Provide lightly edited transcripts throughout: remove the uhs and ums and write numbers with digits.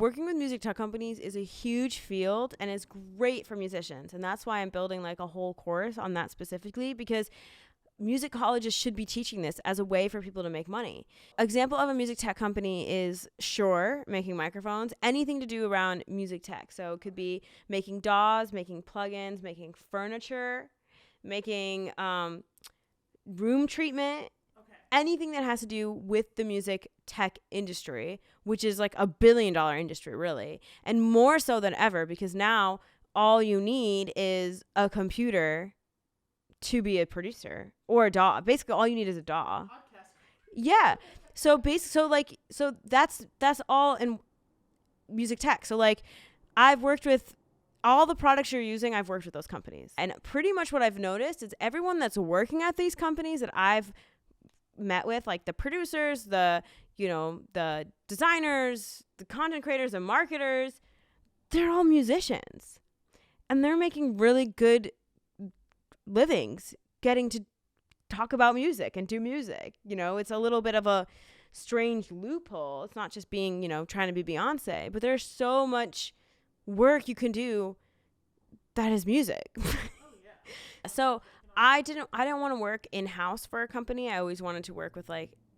working with music tech companies is a huge field and it's great for musicians. And that's why I'm building like a whole course on that specifically, because music colleges should be teaching this as a way for people to make money. Example of a music tech company is Shure, making microphones, anything to do around music tech. So it could be making DAWs, making plugins, making furniture, making room treatment, anything that has to do with the music tech industry, which is like $1 billion industry, really. And more so than ever, because now all you need is a computer to be a producer or a DAW. Basically, all you need is a DAW. Yeah. So that's all in music tech. So like, I've worked with all the products you're using. I've worked with those companies, and pretty much what I've noticed is everyone that's working at these companies that I've met with, like the producers, the designers, the content creators, the marketers, they're all musicians, and they're making really good livings getting to talk about music and do music. It's a little bit of a strange loophole. It's not just being, trying to be Beyonce, but there's so much work you can do that is music. So I didn't want to work in-house for a company. I always wanted to work with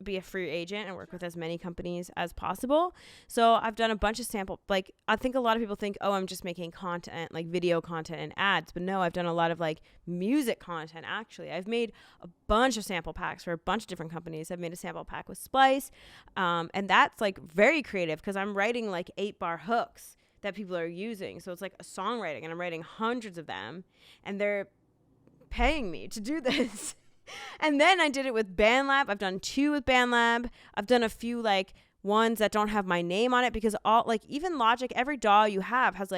be a free agent and work with as many companies as possible. So I've done a bunch of sample, I think a lot of people think, oh, I'm just making content, like video content and ads. But no, I've done a lot of music content. Actually, I've made a bunch of sample packs for a bunch of different companies. I've made a sample pack with Splice. And that's very creative because I'm writing 8-bar hooks that people are using. So it's like a songwriting, and I'm writing hundreds of them, and they're paying me to do this. And then I did it with BandLab. I've done 2 with BandLab. I've done a few ones that don't have my name on it, because all even Logic, every DAW you have has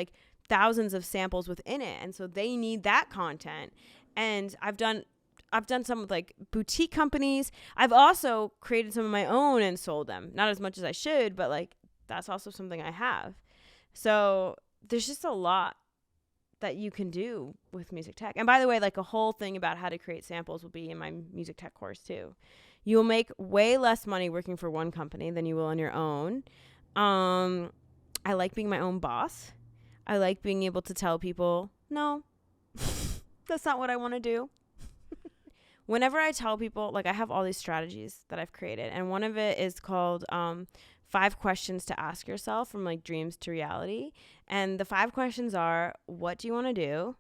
thousands of samples within it, and so they need that content. And I've done some with boutique companies. I've also created some of my own and sold them. Not as much as I should, but that's also something I have. So there's just a lot that you can do with music tech. And by the way, a whole thing about how to create samples will be in my music tech course too. You'll make way less money working for one company than you will on your own. I like being my own boss. I like being able to tell people, no, that's not what I want to do. Whenever I tell people, I have all these strategies that I've created, and one of it is called 5 questions to ask yourself from dreams to reality. And the 5 questions are: what do you want to do?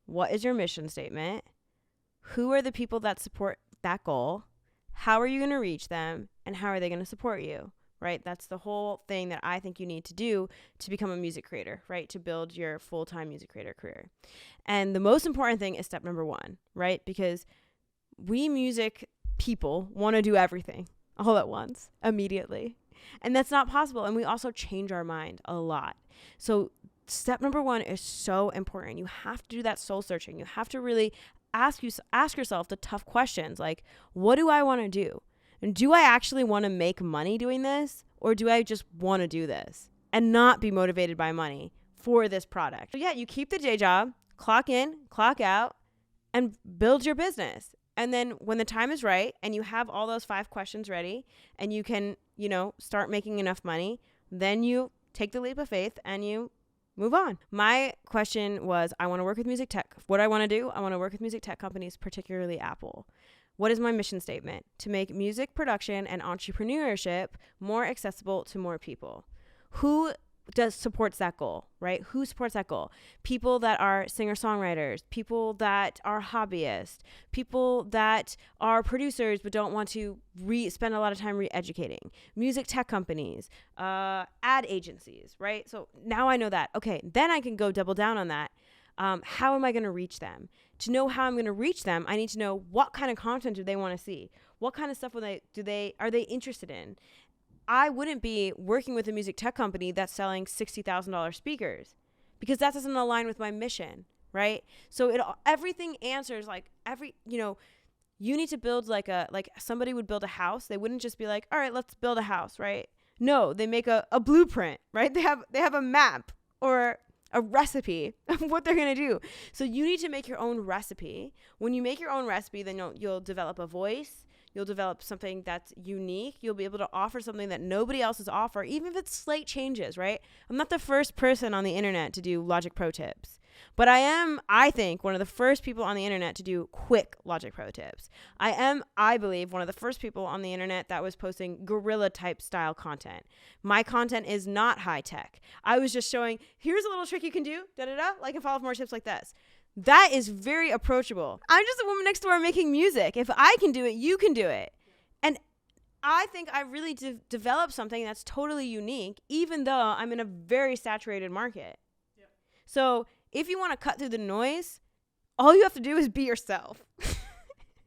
What is your mission statement? Who are the people that support that goal? How are you going to reach them? And how are they going to support you? Right? That's the whole thing that I think you need to do to become a music creator, right? To build your full-time music creator career. And the most important thing is step number 1, right? Because we music people want to do everything all at once, immediately. And that's not possible. And we also change our mind a lot. So step number 1 is so important. You have to do that soul searching. You have to really ask yourself the tough questions, what do I want to do? And do I actually want to make money doing this? Or do I just want to do this and not be motivated by money for this product? So yeah, you keep the day job, clock in, clock out, and build your business. And then when the time is right and you have all those 5 questions ready and you can, start making enough money, then you take the leap of faith and you move on. My question was, I want to work with music tech. What do I want to do? I want to work with music tech companies, particularly Apple. What is my mission statement? To make music production and entrepreneurship more accessible to more people. Who supports that goal, right? Who supports that goal? People that are singer-songwriters, people that are hobbyists, people that are producers but don't want to spend a lot of time re-educating, music tech companies, ad agencies, right? So now I know that. Okay, then I can go double down on that. How am I going to reach them? To know how I'm going to reach them, I need to know what kind of content do they want to see? What kind of stuff are they interested in? I wouldn't be working with a music tech company that's selling $60,000 speakers, because that doesn't align with my mission, right? So everything answers you need to build somebody would build a house. They wouldn't just be all right, let's build a house, right? No, they make a blueprint, right? They have a map or a recipe of what they're going to do. So you need to make your own recipe. When you make your own recipe, then you'll develop a voice. You'll develop something that's unique. You'll be able to offer something that nobody else has offered, even if it's slight changes, right? I'm not the first person on the internet to do Logic Pro tips. But I am, I think, one of the first people on the internet to do quick Logic Pro tips. I am, I believe, one of the first people on the internet that was posting guerrilla type style content. My content is not high tech. I was just showing, here's a little trick you can do, like, and follow more tips like this. That is very approachable. I'm just a woman next door making music. If I can do it, you can do it. And I think I really developed something that's totally unique, even though I'm in a very saturated market. Yep. So if you want to cut through the noise, all you have to do is be yourself.